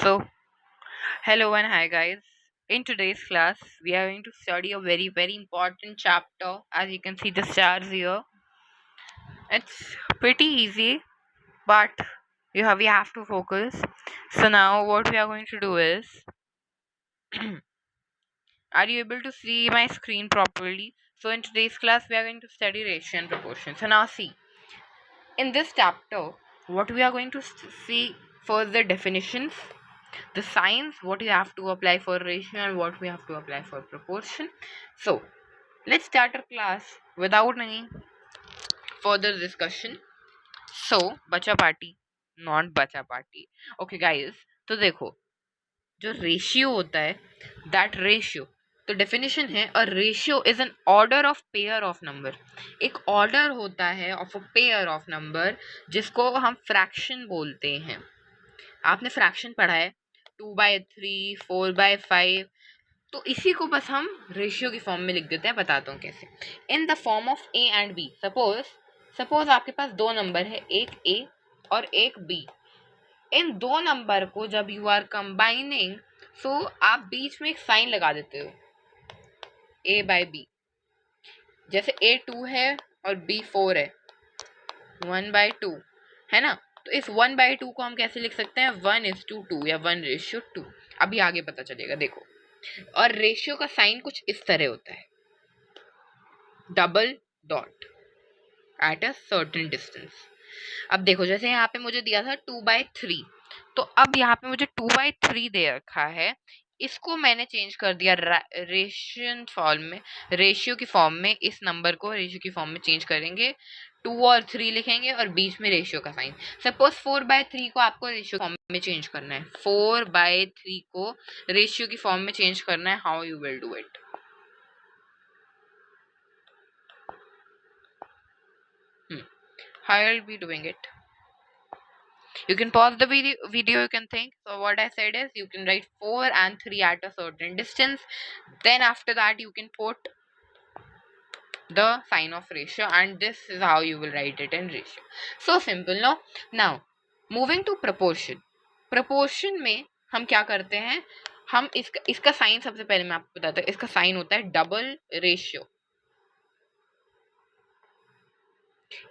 So, hello and hi guys. In today's class, we are going to study a very important chapter. As you can see the stars here. It's pretty easy, but we have to focus. So now what we are going to do is are you able to see my screen properly? So in today's class we are going to study ratio and proportion. So now see, in this chapter what we are going to see first the definitions, the signs, what you have to apply for ratio and what we have to apply for proportion. So let's start our class without any further discussion. So बचा party, not बचा party. Okay guys, तो देखो जो ratio होता है, that ratio, तो definition है a ratio is an order of pair of number. एक ऑर्डर होता है of a pair of number जिसको हम फ्रैक्शन बोलते हैं. आपने फ्रैक्शन पढ़ा है 2/3, 4/5, तो इसी को बस हम रेशियो की फॉर्म में लिख देते हैं. बताता हूँ कैसे. In the form of a and b. Suppose आपके पास दो नंबर है, एक ए और एक बी. इन दो नंबर को जब यू आर कंबाइनिंग, सो आप बीच में एक साइन लगा देते हो A/B. जैसे A 2 है और B 4 है, 1/2 है ना. तो इस 1/2 को हम कैसे लिख सकते हैं, 1:2 या 1:2. अभी आगे पता चलेगा. देखो, और रेशियो का साइन कुछ इस तरह होता है, double dot eight a certain distance. अब देखो, जैसे यहाँ पे मुझे दिया था 2/3, तो अब यहाँ पे मुझे 2/3 दे रखा है. इसको मैंने चेंज कर दिया रेशियो की फॉर्म में. इस नंबर को रेशियो की फॉर्म में चेंज करेंगे, 2 और 3 लिखेंगे और बीच में रेशियो का साइन. सपोज 4/3 को आपको रेशियो फॉर्म में चेंज करना है. 4/3 को रेशियो की फॉर्म में चेंज करना है. How you will do it? How I'll be doing it? You can pause the video, you can think. So what I said is you can write 4 and 3 at a certain distance. Then after that you can put the sign of ratio, and this is how you will write it in ratio. So simple, no? Now moving to proportion. Proportion में हम क्या करते हैं, हम इसका sign सबसे पहले मैं आपको बताता हूँ. इसका साइन होता है डबल रेशियो.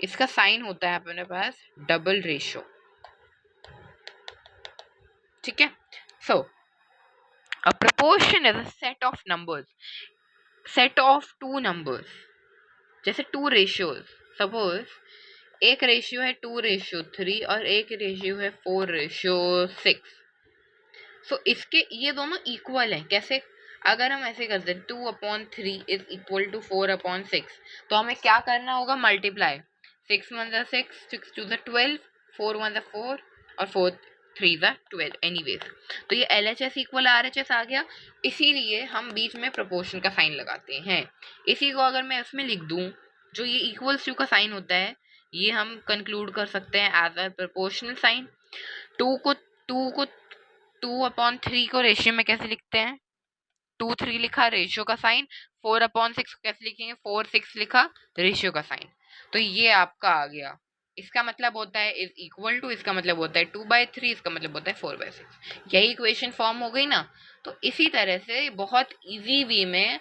इसका साइन होता है अपने पास डबल रेशियो. ठीक है. सो a proportion is a set of numbers, set of two numbers. जैसे टू रेशियोज, सपोज एक रेशियो है 2:3 और एक रेशियो है 4:6. सो इसके ये दोनों इक्वल हैं. कैसे? अगर हम ऐसे कर दें 2/3 इज इक्वल टू 4/6, तो हमें क्या करना होगा, मल्टीप्लाई. 6 1 6, 6 2 12, 4 1 4 और 4 3 12. एनीवेज, तो ये LHS इक्वल RHS आ गया. इसीलिए हम बीच में प्रोपोर्शन का साइन लगाते हैं. इसी को अगर मैं इसमें लिख दूं, जो ये इक्वल्स टू का साइन होता है, ये हम कंक्लूड कर सकते हैं एज अ प्रोपोर्शनल साइन. 2/3 को रेशियो में कैसे लिखते हैं, 2 3 लिखा रेशियो का साइन. 4/6 को कैसे लिखेंगे, 4 6 लिखा रेशियो का साइन. तो ये आपका आ गया. इसका मतलब होता है इज इक्वल टू, इसका मतलब होता है 2/3, इसका मतलब होता है 4/6. यही इक्वेशन फॉर्म हो गई ना. तो इसी तरह से बहुत इजी वे में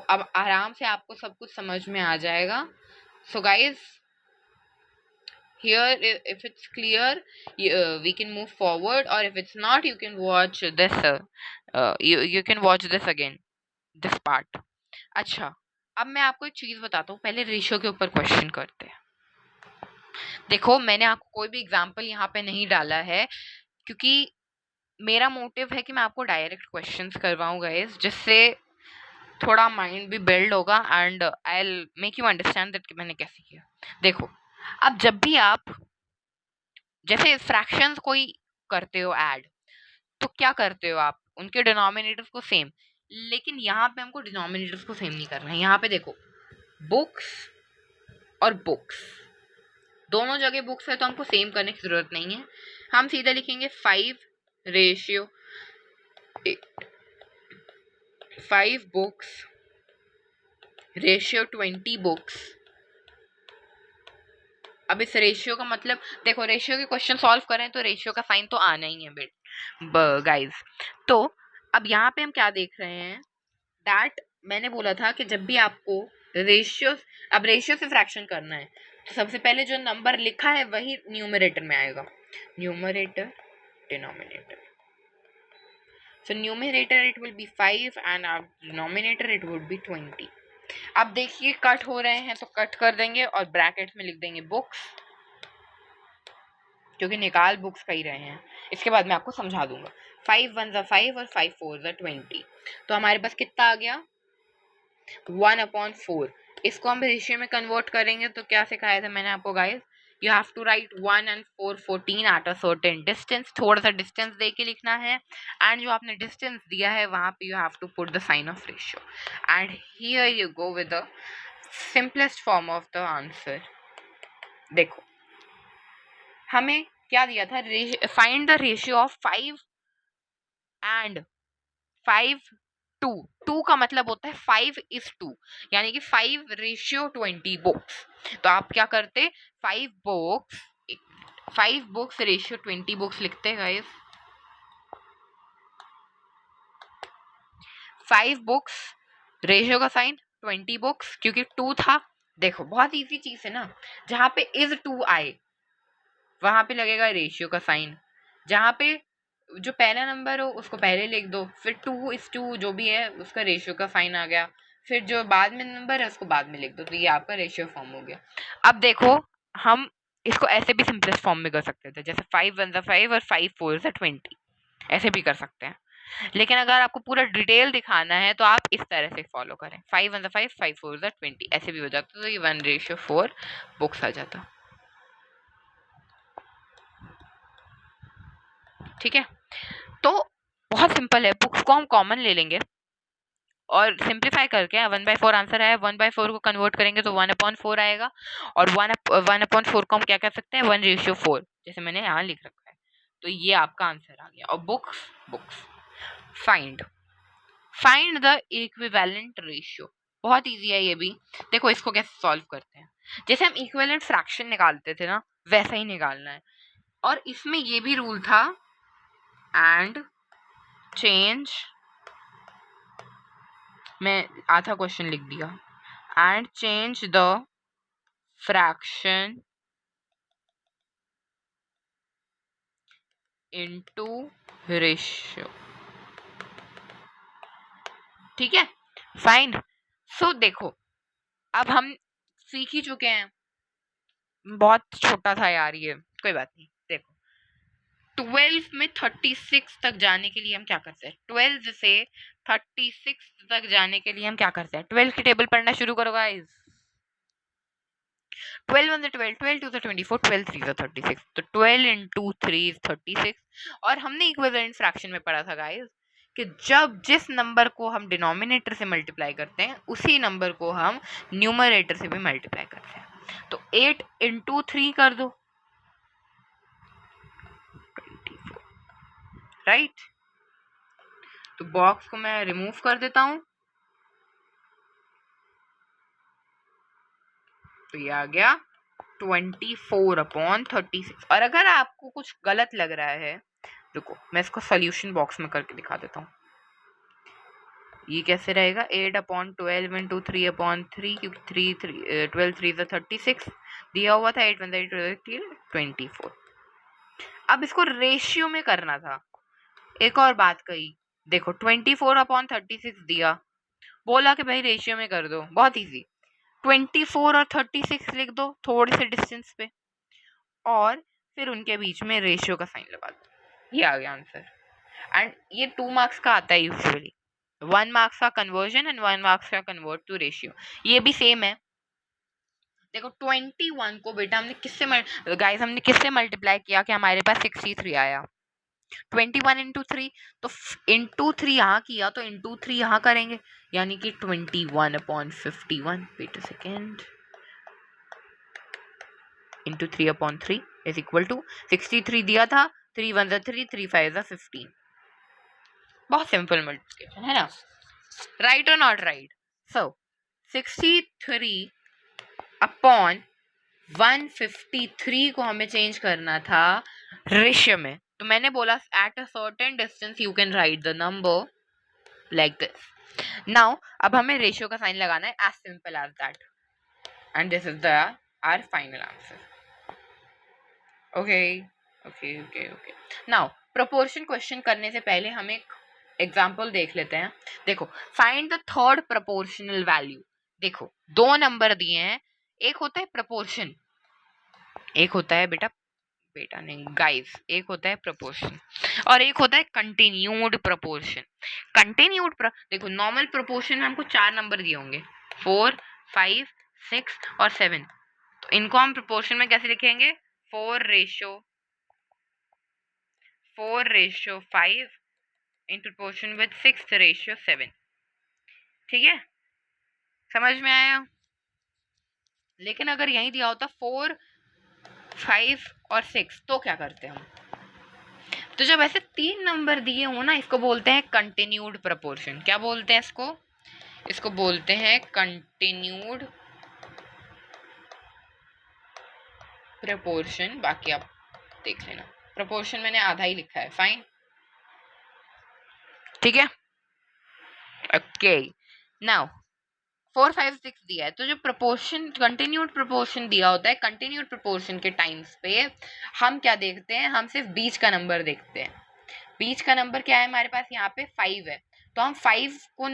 अब आराम से आपको सब कुछ समझ में आ जाएगा. So guys, here if it's clear, we can move forward, or if it's not, you can watch this you can watch this again, this part. अच्छा, अब मैं आपको एक चीज बताता हूँ. पहले रेशियो के ऊपर क्वेश्चन करते हैं. देखो, मैंने आपको कोई भी एग्जांपल यहाँ पे नहीं डाला है, क्योंकि मेरा मोटिव है कि मैं आपको डायरेक्ट क्वेश्चंस करवाऊँ गाइस, जिससे थोड़ा माइंड भी बिल्ड होगा and I will make you understand that कि मैंने कैसे किया. देखो, अब जब भी आप जैसे फ्रैक्शंस कोई करते हो ऐड, तो क्या करते हो आप, उनके डिनोमिनेटर्स को सेम. लेकिन यहाँ पे हमको डिनोमिनेटर्स को सेम नहीं करना है. यहाँ पे देखो, बुक्स और बुक्स, दोनों जगह बुक्स है तो हमको सेम करने की जरूरत नहीं है. हम सीधा लिखेंगे 5 बुक्स रेशियो 20 बुक्स अब इस रेशियो का मतलब देखो, रेशियो के क्वेश्चन सॉल्व करें तो रेशियो का साइन तो आना ही है गाइस। तो अब यहाँ पे हम क्या देख रहे हैं, दैट मैंने बोला था कि जब भी आपको रेशियो, अब रेशियो से फ्रैक्शन करना है तो सबसे पहले जो नंबर लिखा है वही न्यूमरेटर में आएगा, numerator denominator. So numerator it will be 5 and our denominator it would be 20. अब देखिए कट हो रहे हैं तो कट कर देंगे और ब्रैकेट्स में लिख देंगे बुक्स, क्योंकि निकाल बुक्स का ही रहे हैं। इसके बाद मैं आपको समझा दूंगा। 5 1 5 और 5 4 20। तो हमारे पास कितना आ गया, 1/4। इसको हम रेशियो में कन्वर्ट करेंगे तो क्या सिखाया था मैंने आपको guys, you have to write 1 and 4 14 at a certain distance. थोड़ा सा डिस्टेंस दे के लिखना है, एंड जो आपने डिस्टेंस दिया है वहां पे you have to put the sign of ratio, and here you go with the simplest form of the answer. देखो हमें क्या दिया था, find the ratio of 5 and 5 2 का मतलब होता है 5:2, यानी कि 5:20 बुक्स। तो आप क्या करते, 5 बुक्स रेशियो 20 बुक्स लिखते हैं गाइस। 5 बुक्स रेशियो का साइन 20 बुक्स, क्योंकि 2 था। देखो बहुत इजी चीज है ना, जहां पे इज 2 आए वहां पे लगेगा रेशियो का साइन, जहां पे जो पहला नंबर हो उसको पहले लिख दो, फिर 2:2 जो भी है उसका रेशियो का साइन आ गया, फिर जो बाद में नंबर है उसको बाद में लिख दो, तो ये आपका रेशियो फॉर्म हो गया। अब देखो हम इसको ऐसे भी सिंपलेस्ट फॉर्म में कर सकते थे, जैसे 5 1 5 और 5 4 20, ऐसे भी कर सकते हैं। लेकिन अगर आपको पूरा डिटेल दिखाना है तो आप इस तरह से फॉलो करें, 5 1 5 5 4 20, ऐसे भी हो जाता, तो ये 1:4 बुक्स आ जाता। ठीक है, तो बहुत सिंपल है, बुक्स को हम कॉमन ले लेंगे और सिंप्लीफाई करके 1/4 आंसर आया, 1/4 को कन्वर्ट करेंगे तो 1/4 आएगा, और 1/4 को हम क्या कर सकते हैं, 1:4, जैसे मैंने यहाँ लिख रखा है। तो ये आपका आंसर आ गया। और books find the equivalent ratio, बहुत इजी है ये भी। देखो इसको कैसे सॉल्व करते हैं, जैसे हम इक्विवेलेंट फ्रैक्शन निकालते थे ना वैसा ही निकालना है, और इसमें ये भी रूल था, एंड चेंज, मैं आधा क्वेश्चन लिख दिया, and change the fraction into ratio. ठीक है, फाइन। सो देखो अब हम सीख ही चुके हैं, बहुत छोटा था यार ये, कोई बात नहीं। देखो 12 में 36 तक जाने के लिए हम क्या करते हैं, 12 से 36 तक जाने के लिए हम क्या करते हैं, 12 की टेबल पढ़ना शुरू करो गाइस। 12 1 12, 12 2 24, 12 3 36, तो 12 into 3 is 36। और हमने इक्विवेलेंट फ्रैक्शन में पढ़ा था गाइस कि जब जिस नंबर को हम डिनोमिनेटर से मल्टीप्लाई करते हैं उसी नंबर को हम न्यूमरेटर से भी मल्टीप्लाई करते हैं। तो 8 into 3 कर दो, 24, राइट। तो बॉक्स को मैं रिमूव कर देता हूं, तो ये आ गया 24/36। और अगर आपको कुछ गलत लग रहा है, रुको मैं इसको सोल्यूशन बॉक्स में करके दिखा देता हूँ। ये कैसे रहेगा, 8/12 into 3/3, क्योंकि 12 3 36 दिया हुआ था, 8 1 24। अब इसको रेशियो में करना था। एक और बात कही, देखो 24/36 दिया, बोला कि भाई रेशियो में कर दो, बहुत इजी, 24 और 36 लिख दो थोड़े से डिस्टेंस पे, और फिर उनके बीच में रेशियो का साइन लगा दो, ये आ गया आंसर। एंड ये 2 मार्क्स का आता है यूजुअली, 1 मार्क्स का कन्वर्जन एंड 1 मार्क्स का कन्वर्ट टू रेशियो, ये भी सेम है। देखो 21 को बेटा हमने किससे मल्टीप्लाई किया कि हमारे पास 63 आया, 21 into 3, तो into 3 यहाँ किया तो into 3 यहाँ करेंगे, यानी कि 21/51, wait a second, into 3/3 is equal to 63 दिया था, 3 1 3, 3 5 15। बहुत सिंपल मल्टीप्लिकेशन है ना, राइट और नॉट राइट। सो 63/15 153 को हमें चेंज करना था रेशियो में, तो मैंने बोला at a certain distance you can write the number like this. Now अब हमें रेशियो का साइन लगाना है, as simple as that, and this is the our final answer. Okay okay okay okay. Now proportion question करने से पहले हम एक एग्जाम्पल देख लेते हैं। देखो, find the third proportional value. देखो, दो नंबर दिए हैं, एक होता है प्रोपोर्शन, एक होता है बेटा नहीं गाइस, एक होता है प्रोपोर्शन और एक होता है कंटिन्यूड प्रोपोर्शन। देखो, नॉर्मल प्रोपोर्शन में हमको चार नंबर दिए होंगे, 4, 5, 6 और 7। तो इनको हम प्रोपोर्शन में कैसे लिखेंगे? 4:5 इन प्रोपोर्शन विद 6:7। ठीक है, समझ में आया? लेकिन अगर यही दिया होता 4, 5 और 6 तो क्या करते हम? तो जब ऐसे तीन नंबर दिए हो ना, इसको बोलते हैं कंटिन्यूड प्रोपोर्शन। क्या बोलते हैं इसको? इसको बोलते हैं कंटिन्यूड प्रोपोर्शन। बाकी आप देख लेना, प्रोपोर्शन मैंने आधा ही लिखा है, फाइन, ठीक है। ओके, नाउ 4, 5, 6 दिया है, तो जो प्रोपोर्शन कंटिन्यूड प्रोपोर्शन दिया होता है, कंटिन्यूड प्रोपोर्शन के टाइम्स पे हम क्या देखते हैं? हम सिर्फ बीच का नंबर देखते हैं। बीच का नंबर क्या है हमारे पास? यहाँ पे 5 है, तो हम 5 को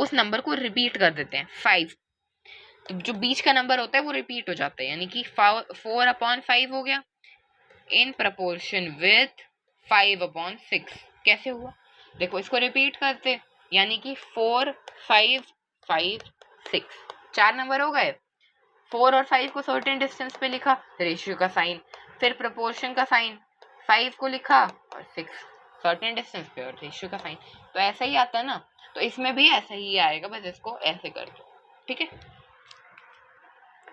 उस नंबर को रिपीट कर देते हैं, 5। तो जो बीच का नंबर होता है वो रिपीट हो जाता है, यानी कि 4/5 हो गया इन प्रपोर्शन विथ 5/6। कैसे हुआ? देखो, इसको रिपीट करते, यानी कि 4, 5, 5, 6, चार नंबर हो गए। 4 और 5 को सर्टेन डिस्टेंस पे लिखा, रेशियो का साइन, फिर प्रोपोर्शन का साइन, 5 को लिखा और 6 सर्टेन डिस्टेंस पे और रेशियो का साइन। तो ऐसा ही आता है ना, तो इसमें भी ऐसा ही आएगा, बस इसको ऐसे कर दो, ठीक है।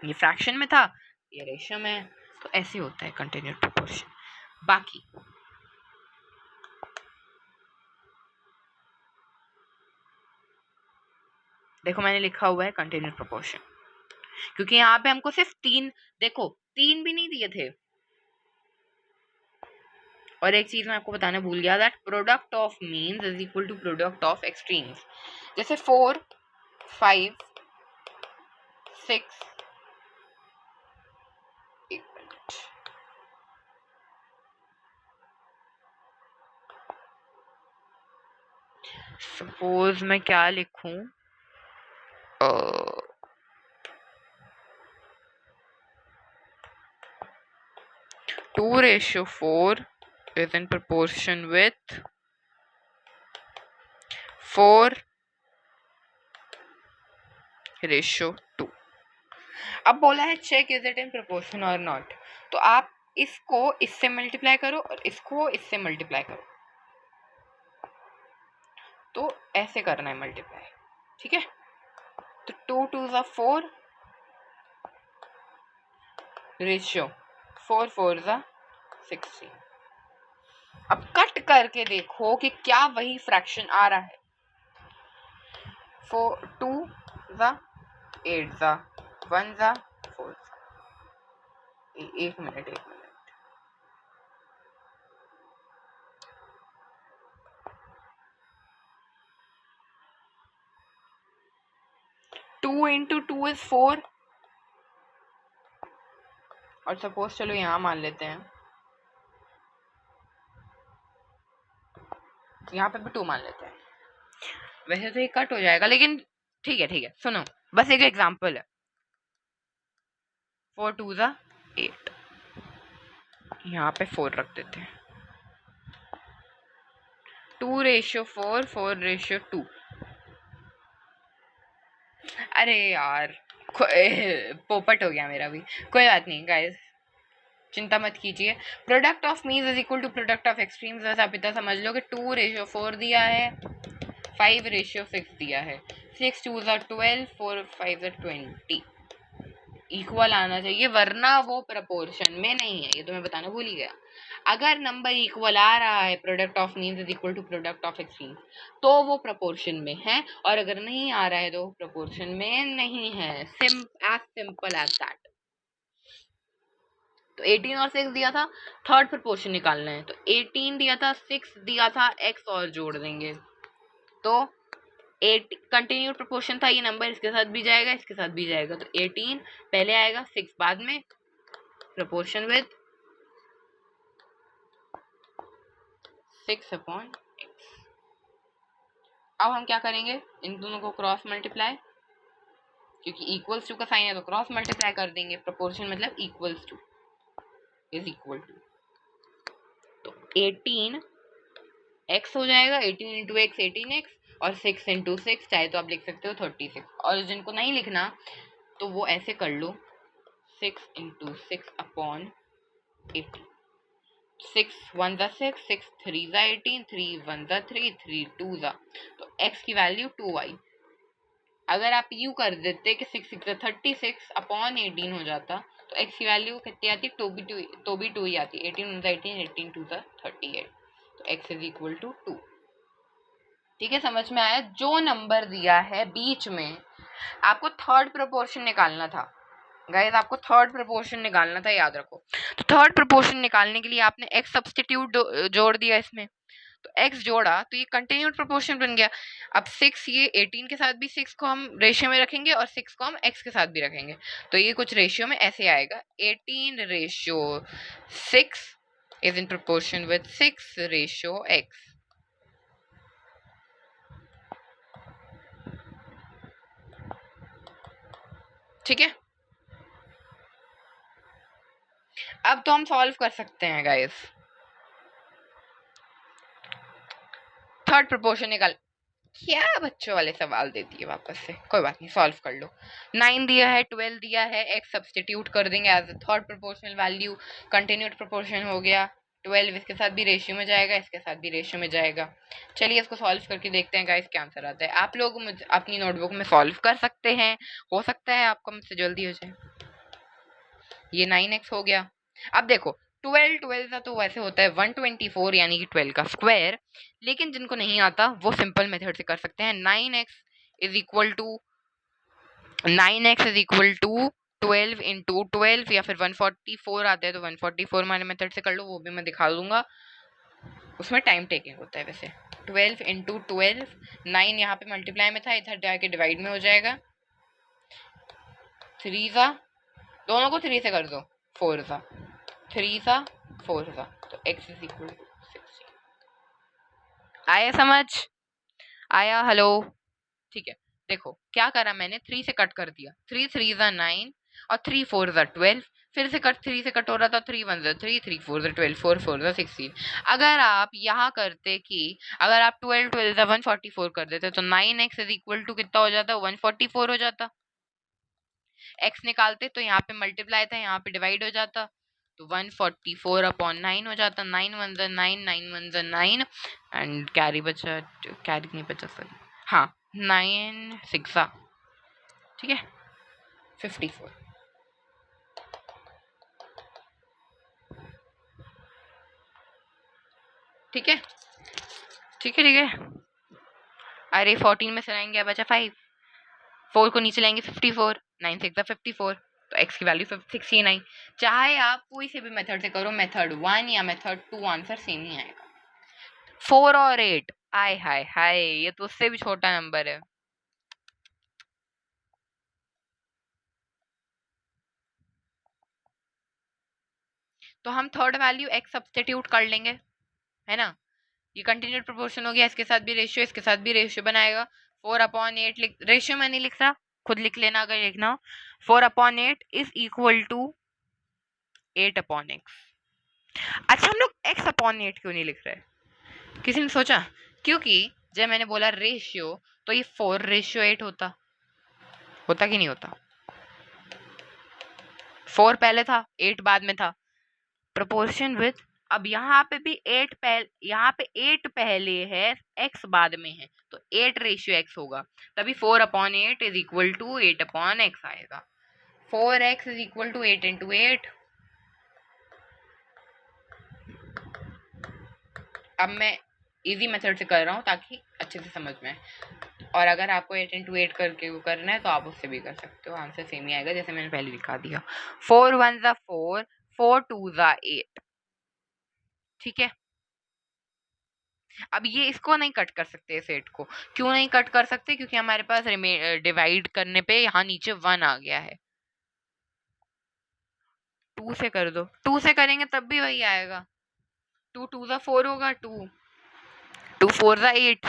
ये फ्रैक्शन में था, ये रेशियो में है, तो ऐसे होता है कंटिन्यूड प्रोपोर्शन। बाकी देखो, मैंने लिखा हुआ है कंटिन्यूड प्रोपोर्शन, क्योंकि यहाँ पे हमको सिर्फ तीन, देखो तीन भी नहीं दिए थे। और एक चीज मैं आपको बताना भूल गया, that product of means is equal to product of extremes. जैसे 4, 5, 6, सपोज मैं क्या लिखूं, 2:4 is in proportion with 4:2। अब बोला है check is it in proportion और नॉट, तो आप इसको इससे मल्टीप्लाई करो और इसको इससे मल्टीप्लाई करो, तो ऐसे करना है मल्टीप्लाई, ठीक है। तो 2 2 4 रेशियो 4 4 16। अब कट करके देखो कि क्या वही फ्रैक्शन आ रहा है। 2 8 1 4। एक मिनट 2 × 2 is 4, और सपोज चलो यहाँ मान लेते हैं, यहाँ पे भी 2 मान लेते हैं। वैसे तो ये कट हो जाएगा, लेकिन ठीक है, सुनो, बस एक एग्जांपल है। 4 2 8, यहाँ पे 4 रख देते हैं। 2:4 4:2। अरे यार, पोपट हो गया मेरा भी, कोई बात नहीं गाइस, चिंता मत कीजिए। Product of means is equal to product of extremes. बस आप इतना समझ लो कि 2:4 दिया है, 5:6 दिया है, 6 2 12, 4 5 20, इक्वल आना चाहिए, वरना वो प्रपोर्शन में नहीं है। ये तो मैं बताना भूल ही गया। अगर नंबर इक्वल आ रहा है, product of means is equal to product of extremes, तो वो प्रपोर्शन में है, और अगर नहीं आ रहा है तो प्रपोर्शन में नहीं है। As simple as that. तो 18 और 6 दिया था, थर्ड प्रपोर्शन निकालना है, तो 18 दिया था, 6 दिया था, x और जोड़ देंगे तो 8 कंटिन्यूड प्रोपोर्शन था ये नंबर, इसके साथ भी जाएगा, इसके साथ भी जाएगा, तो 18 पहले आएगा, 6 बाद में, प्रोपोर्शन विद 6/x। अब हम क्या करेंगे, इन दोनों को क्रॉस मल्टीप्लाई, क्योंकि इक्वल्स टू का साइन है तो क्रॉस मल्टीप्लाई कर देंगे, प्रोपोर्शन मतलब equals to is equal to, तो 18x हो जाएगा, 18 इंटू एक्स 18x, और 6 इंटू 6 चाहे तो आप लिख सकते हो 36, और जिनको नहीं लिखना तो वो ऐसे कर लो, 6 इंटू 6/18, 6 1 ज़ा 6, 6 3 ज़ा 18, 3 1 ज़ा 3, 3 2 ज़ा, तो x की वैल्यू 2 आई। अगर आप यू कर देते कि 6 6 36/18 हो जाता, तो x की वैल्यू कितनी आती, तो भी 2 ही आती, 18 1 ज़ा 18, 18 2 ज़ा 38, तो x इज इक्वल टू 2। ठीक है, समझ में आया। जो नंबर दिया है बीच में, आपको थर्ड प्रोपोर्शन निकालना था गाइस, आपको थर्ड प्रोपोर्शन निकालना था, याद रखो। तो थर्ड प्रोपोर्शन निकालने के लिए आपने x सब्स्टिट्यूट जोड़ दिया इसमें, तो x जोड़ा तो ये कंटिन्यूड प्रोपोर्शन बन गया। अब 6, ये 18 के साथ भी 6 को हम रेशियो में रखेंगे और 6 को हम x के साथ भी रखेंगे, तो ये कुछ रेशियो में ऐसे आएगा, 18/6 is in proportion with 6/x। ठीक है, अब तो हम सॉल्व कर सकते हैं गाइस। थर्ड प्रोपोर्शन निकाल, क्या बच्चों वाले सवाल देती है वापस से, कोई बात नहीं, सॉल्व कर लो। 9 दिया है, 12 दिया है, x सब्स्टिट्यूट कर देंगे as third proportional value, continued proportion हो गया, 12 इसके साथ भी रेशियो में जाएगा, इसके साथ भी रेशियो में जाएगा। चलिए इसको सॉल्व करके देखते हैं गाइस क्या आंसर आता है। आप लोग अपनी नोटबुक में सॉल्व कर सकते हैं, हो सकता है आपको मुझसे जल्दी हो जाए। ये 9x हो गया। अब देखो 12 का तो वैसे होता है 124 यानी कि 12 का स्क्वायर, लेकिन जिनको नहीं आता वो सिंपल मेथड से कर सकते हैं। 9x is equal to 12 into 12, या फिर 144 आता है तो 144 वाले मेथड से कर लो, वो भी मैं दिखा दूंगा, उसमें टाइम टेकिंग होता है वैसे। 12 इंटू 12, 9 यहाँ पे मल्टीप्लाई में था, इधर जाके डिवाइड में हो जाएगा, 3 ज़ा, दोनों को 3 से कर दो, 4 ज़ा 3 ज़ा 4 ज़ा, तो x इज इक्वल टू 16। आया समझ, आया, हेलो। ठीक है, देखो क्या करा मैंने, 3 से कट कर दिया, 3 3 ज़ा 9 और 3 4 ज़ा 12, फिर से कट, 3 से कट हो रहा था, 3 1 ज़ा 3, 3 4 ज़ा 12, 4 4 ज़ा 16। अगर आप यहाँ करते कि अगर आप 12 12 ज़ा 144 कर देते तो 9x इज इक्वल टू कितना हो जाता, 144 हो जाता। x निकालते तो यहाँ पे मल्टीप्लाई था, यहाँ पे डिवाइड हो जाता, तो 144/9 हो जाता, 9 1 ज़ा 9, 9 1 ज़ा 9, एंड कैरी बचा, कैरी नहीं बचा सॉरी, हाँ 9 6 ज़ा, ठीक है 54। ठीक है ठीक है ठीक है, अरे 14 में से 9 गया, बचा 5, 4 को नीचे लाएंगे 54, 9 6 ज़ा 54, तो x की वैल्यू 16 आई। चाहे आप कोई से भी मेथड से करो, मेथड 1 या मेथड 2, आंसर सेम ही आएगा। 4 और 8, आय हाय हाय, ये तो उससे भी छोटा नंबर है। तो हम थर्ड वैल्यू x सब्स्टिट्यूट कर लेंगे, है ना। ये कंटिन्यूड प्रोपोर्शन हो गया, इसके साथ भी रेशियो, इसके साथ भी रेशियो बनाएगा। 4/8 लिख, रेशियो में नहीं लिख रहा, खुद लिख लेना अगर लिखना। 4/8 इज इक्वल टू 8/x। अच्छा, हम लोग x/8 क्यों नहीं लिख रहे, किसी ने सोचा? क्योंकि जब मैंने बोला रेशियो तो ये 4/8 होता कि नहीं होता? 4 पहले था, 8 बाद में था, प्रोपोर्शन विद, अब यहाँ पे भी 8 यहाँ पे 8 पहले है, x बाद में है, तो 8/x होगा, तभी 4/8 इज इक्वल टू 8/x आएगा। 4x is equal to 8 into 8। अब मैं इजी मेथड से कर रहा हूँ ताकि अच्छे से समझ में आए, और अगर आपको 8 इंटू 8 करके वो करना है तो आप उससे भी कर सकते हो, आंसर सेम ही आएगा जैसे मैंने पहले दिखा दिया। 4 1 ज़ा 4, 4 2 8, ठीक है। अब ये इसको नहीं कट कर सकते, इस 8 को क्यों नहीं कट कर सकते, क्योंकि हमारे पास डिवाइड करने पे यहाँ नीचे 1 आ गया है। 2 से कर दो, 2 से करेंगे तब भी वही आएगा, 2 2 4 होगा, 2 2 4 8,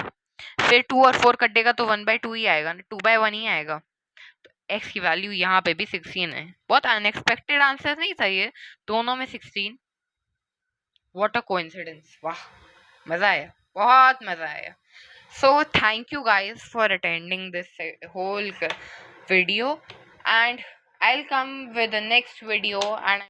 फिर 2 और 4 कटेगा तो 1/2 ही आएगा ना, 2/1 ही आएगा। तो x की वैल्यू यहाँ पे भी 16 है। बहुत अनएक्सपेक्टेड आंसर नहीं था ये, दोनों में 16। व्हाट अ कोइंसिडेंस, वाह, मजा आया, बहुत मजा आया। So thank you guys for attending this whole video, and I'll come with the next video, and